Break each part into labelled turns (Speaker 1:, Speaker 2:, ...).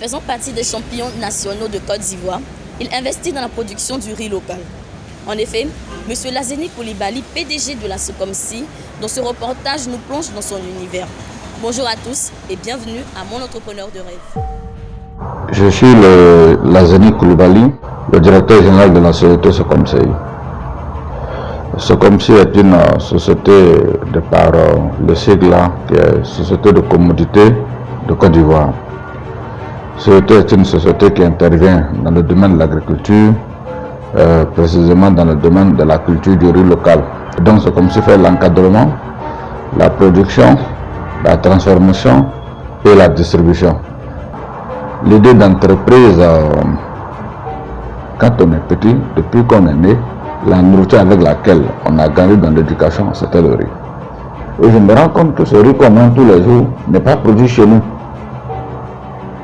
Speaker 1: Faisant partie des champions nationaux de Côte d'Ivoire, il investit dans la production du riz local. En effet, M. Lazeni Coulibaly, PDG de la Socomsi, dans ce reportage nous plonge dans son univers. Bonjour à tous et bienvenue à Mon Entrepreneur de Rêve.
Speaker 2: Je suis le Lazeni Coulibaly, le directeur général de la société Socomsi. Socomsi est une société de par le sigle qui est Société de commodité de Côte d'Ivoire. Société est une société qui intervient dans le domaine de l'agriculture, précisément dans le domaine de la culture du riz local. Donc Socomsi fait l'encadrement, la production, la transformation et la distribution. L'idée d'entreprise, quand on est petit, depuis qu'on est né, la nourriture avec laquelle on a grandi dans l'éducation, c'était le riz. Et je me rends compte que ce riz qu'on mange tous les jours n'est pas produit chez nous.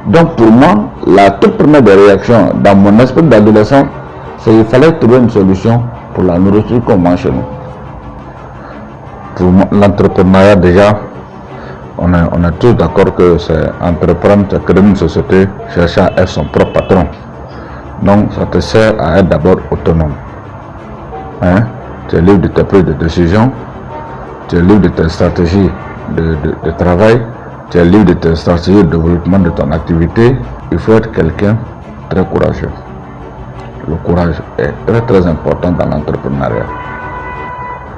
Speaker 2: Donc pour moi, la toute première des réactions dans mon esprit d'adolescent, c'est qu'il fallait trouver une solution pour la nourriture qu'on mange chez nous. Pour l'entrepreneuriat déjà, on est tous d'accord que c'est entreprendre, c'est créer une société, chercher à être son propre patron. Donc ça te sert à être d'abord autonome. Tu es libre de tes prises de décision, tu es libre de tes stratégies de travail, tu es libre de tes stratégies de développement de ton activité. Il faut être quelqu'un de très courageux. Le courage est très très important dans l'entrepreneuriat.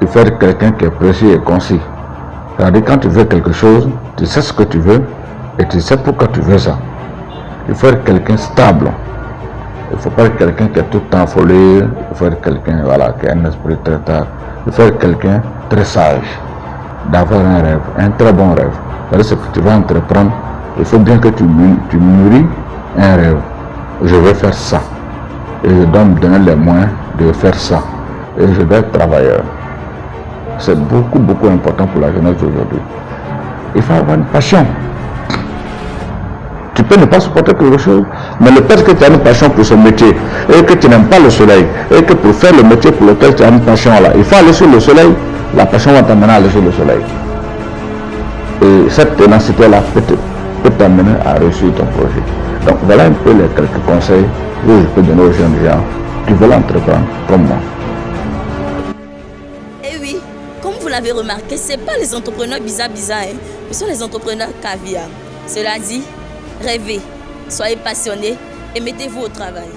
Speaker 2: Il faut être quelqu'un qui est précis et concis. C'est-à-dire quand tu veux quelque chose, tu sais ce que tu veux et tu sais pourquoi tu veux ça. Il faut être quelqu'un stable. Il ne faut pas être quelqu'un qui est tout le temps affolé. Il faut être quelqu'un qui a un esprit très tard. Il faut être quelqu'un très sage. D'avoir un rêve, un très bon rêve. C'est ce que tu vas entreprendre. Il faut bien que tu mûris un rêve. Je veux faire ça. Et je dois me donner les moyens de faire ça. Et je dois être travailleur. C'est beaucoup important pour la jeunesse d'aujourd'hui. Il faut avoir une passion. Tu peux ne pas supporter quelque chose, mais le fait que tu as une passion pour ce métier et que tu n'aimes pas le soleil et que pour faire le métier pour lequel tu as une passion là, il faut aller sur le soleil, la passion va t'amener à aller sur le soleil. Et cette ténacité là peut t'amener à réussir ton projet. Donc voilà un peu les quelques conseils que je peux donner aux jeunes gens qui veulent entreprendre comme moi.
Speaker 1: Et oui, comme vous l'avez remarqué, ce n'est pas les entrepreneurs bizarres, ce sont les entrepreneurs caviar. Cela dit, rêvez, soyez passionnés et mettez-vous au travail.